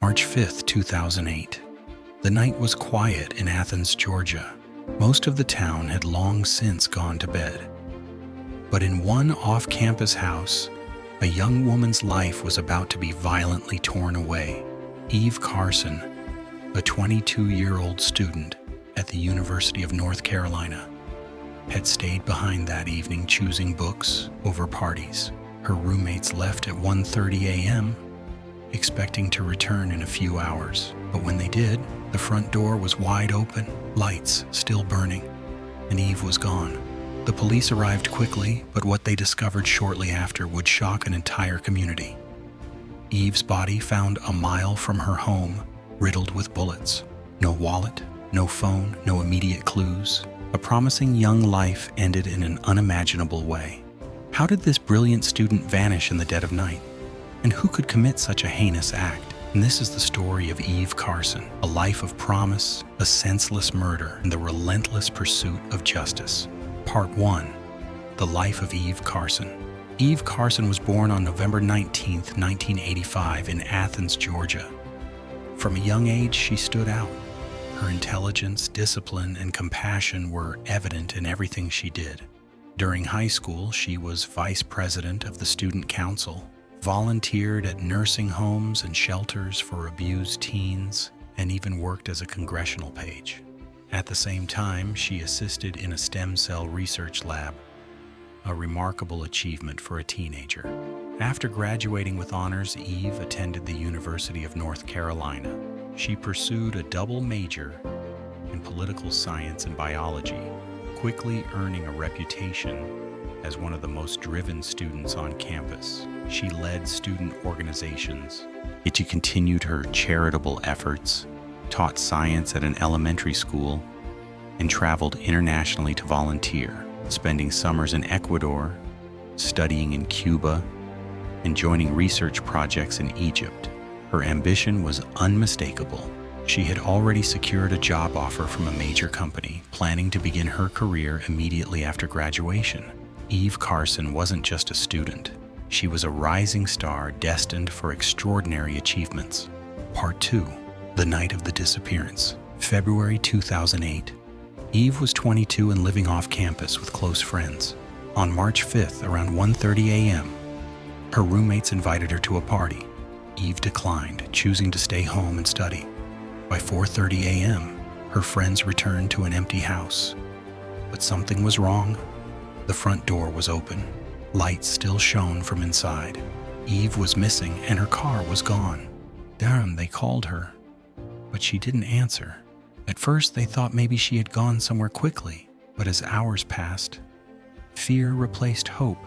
March 5, 2008. The night was quiet in Athens, Georgia. Most of the town had long since gone to bed. But in one off-campus house, a young woman's life was about to be violently torn away. Eve Carson, a 22-year-old student at the University of North Carolina, had stayed behind that evening choosing books over parties. Her roommates left at 1:30 a.m., expecting to return in a few hours. But when they did, the front door was wide open, lights still burning, and Eve was gone. The police arrived quickly, but what they discovered shortly after would shock an entire community. Eve's body found a mile from her home, riddled with bullets. No wallet, no phone, no immediate clues. A promising young life ended in an unimaginable way. How did this brilliant student vanish in the dead of night? And who could commit such a heinous act? And this is the story of Eve Carson, a life of promise, a senseless murder, and the relentless pursuit of justice. Part 1. The Life of Eve Carson. Eve Carson was born on November 19, 1985 in Athens, Georgia. From a young age, she stood out. Her intelligence, discipline, and compassion were evident in everything she did. During high school, she was vice president of the student council, volunteered at nursing homes and shelters for abused teens, and even worked as a congressional page. At the same time, she assisted in a stem cell research lab, a remarkable achievement for a teenager. After graduating with honors, Eve attended the University of North Carolina. She pursued a double major in political science and biology, quickly earning a reputation as one of the most driven students on campus. She led student organizations. Yet she continued her charitable efforts, taught science at an elementary school, and traveled internationally to volunteer, spending summers in Ecuador, studying in Cuba, and joining research projects in Egypt. Her ambition was unmistakable. She had already secured a job offer from a major company, planning to begin her career immediately after graduation. Eve Carson wasn't just a student. She was a rising star destined for extraordinary achievements. Part 2. The Night of the Disappearance. February 2008. Eve was 22 and living off campus with close friends. On March 5th, around 1:30 a.m., her roommates invited her to a party. Eve declined, choosing to stay home and study. By 4:30 a.m., her friends returned to an empty house. But something was wrong. The front door was open. Lights still shone from inside. Eve was missing and her car was gone. Darn, they called her, but she didn't answer. At first, they thought maybe she had gone somewhere quickly, but as hours passed, fear replaced hope.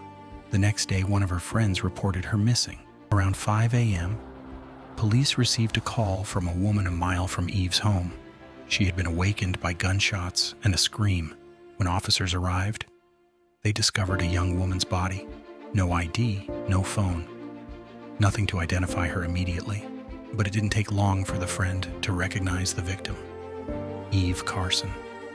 The next day, one of her friends reported her missing. Around 5 a.m., police received a call from a woman a mile from Eve's home. She had been awakened by gunshots and a scream. When officers arrived, they discovered a young woman's body. No ID, no phone. Nothing to identify her immediately, but it didn't take long for the friend to recognize the victim. Eve Carson.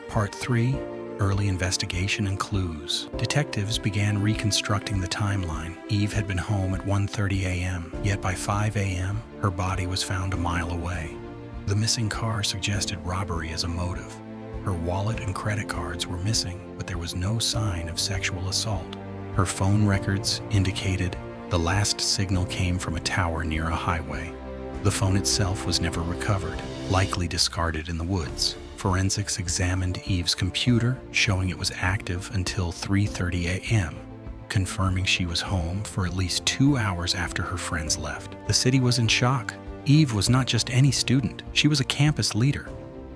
Part 3. Early investigation and clues. Detectives began reconstructing the timeline. Eve had been home at 1:30 a.m., yet by 5 a.m., her body was found a mile away. The missing car suggested robbery as a motive. Her wallet and credit cards were missing, but there was no sign of sexual assault. Her phone records indicated the last signal came from a tower near a highway. The phone itself was never recovered, likely discarded in the woods. Forensics examined Eve's computer, showing it was active until 3:30 a.m., confirming she was home for at least 2 hours after her friends left. The city was in shock. Eve was not just any student, she was a campus leader.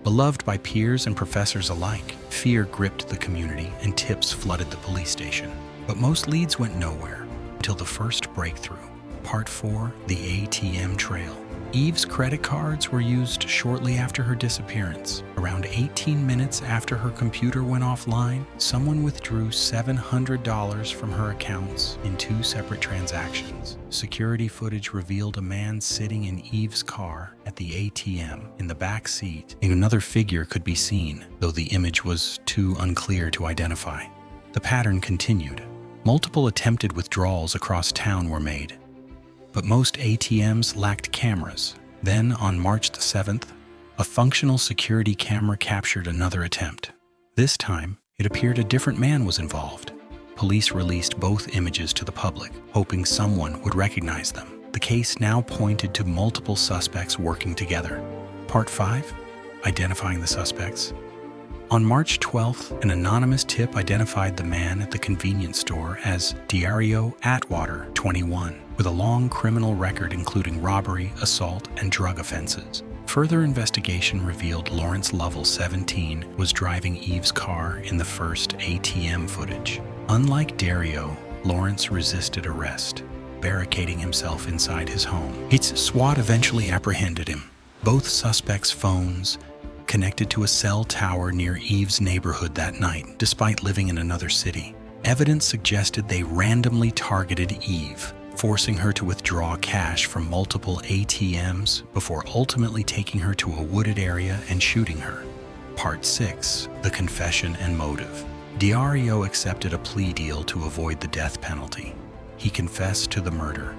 Beloved by peers and professors alike, fear gripped the community and tips flooded the police station. But most leads went nowhere until the first breakthrough. Part 4. The ATM Trail. Eve's credit cards were used shortly after her disappearance. Around 18 minutes after her computer went offline, someone withdrew $700 from her accounts in 2 separate transactions. Security footage revealed a man sitting in Eve's car at the ATM. In the back seat, another figure could be seen, though the image was too unclear to identify. The pattern continued. Multiple attempted withdrawals across town were made, but most ATMs lacked cameras, Then, on March the 7th, a functional security camera captured another attempt. This time, it appeared a different man was involved. Police released both images to the public, hoping someone would recognize them. The case now pointed to multiple suspects working together. Part 5. Identifying the suspects. On March 12th, an anonymous tip identified the man at the convenience store as Dario Atwater, 21, with a long criminal record including robbery, assault, and drug offenses. Further investigation revealed Lawrence Lovell, 17, was driving Eve's car in the first ATM footage. Unlike Dario, Lawrence resisted arrest, barricading himself inside his home. Its SWAT eventually apprehended him. Both suspects' phones connected to a cell tower near Eve's neighborhood that night, despite living in another city. Evidence suggested they randomly targeted Eve, forcing her to withdraw cash from multiple ATMs before ultimately taking her to a wooded area and shooting her. Part 6. The confession and motive. Dario accepted a plea deal to avoid the death penalty. He confessed to the murder.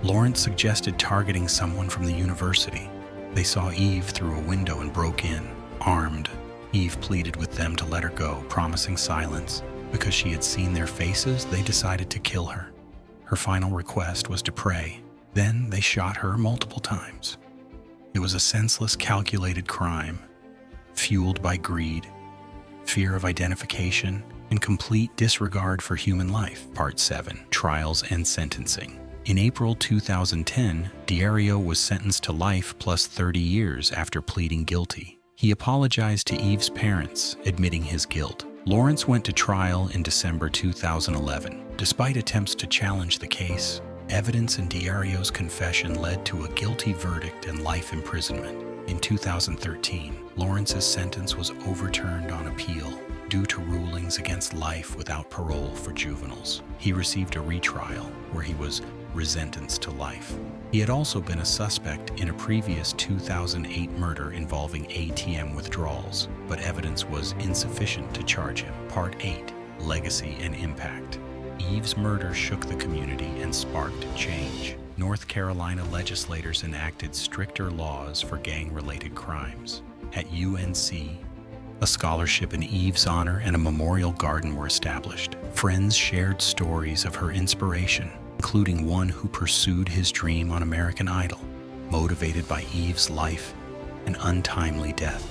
Lawrence suggested targeting someone from the university. They saw Eve through a window and broke in, armed. Eve pleaded with them to let her go, promising silence. Because she had seen their faces, they decided to kill her. Her final request was to pray. Then they shot her multiple times. It was a senseless, calculated crime, fueled by greed, fear of identification, and complete disregard for human life. Part 7. Trials and sentencing. In April 2010, Dario was sentenced to life plus 30 years after pleading guilty. He apologized to Eve's parents, admitting his guilt. Lawrence went to trial in December 2011. Despite attempts to challenge the case, evidence in Dario's confession led to a guilty verdict and life imprisonment. In 2013, Lawrence's sentence was overturned on appeal due to rulings against life without parole for juveniles. He received a retrial where he was resentenced to life. He had also been a suspect in a previous 2008 murder involving ATM withdrawals, but evidence was insufficient to charge him. Part 8. Legacy and impact. Eve's murder shook the community and sparked change. North Carolina legislators enacted stricter laws for gang-related crimes. At UNC, a scholarship in Eve's honor and a memorial garden were established. Friends shared stories of her inspiration, including one who pursued his dream on American Idol, motivated by Eve's life and untimely death.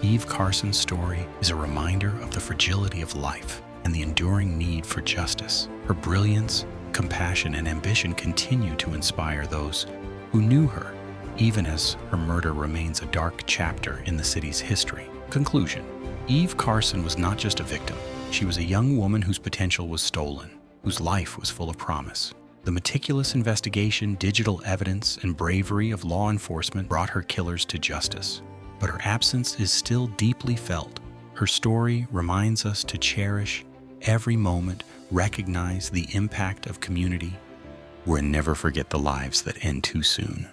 Eve Carson's story is a reminder of the fragility of life and the enduring need for justice. Her brilliance, compassion, and ambition continue to inspire those who knew her, even as her murder remains a dark chapter in the city's history. Conclusion. Eve Carson was not just a victim. She was a young woman whose potential was stolen, whose life was full of promise. The meticulous investigation, digital evidence, and bravery of law enforcement brought her killers to justice. But her absence is still deeply felt. Her story reminds us to cherish every moment, recognize the impact of community, and never forget the lives that end too soon.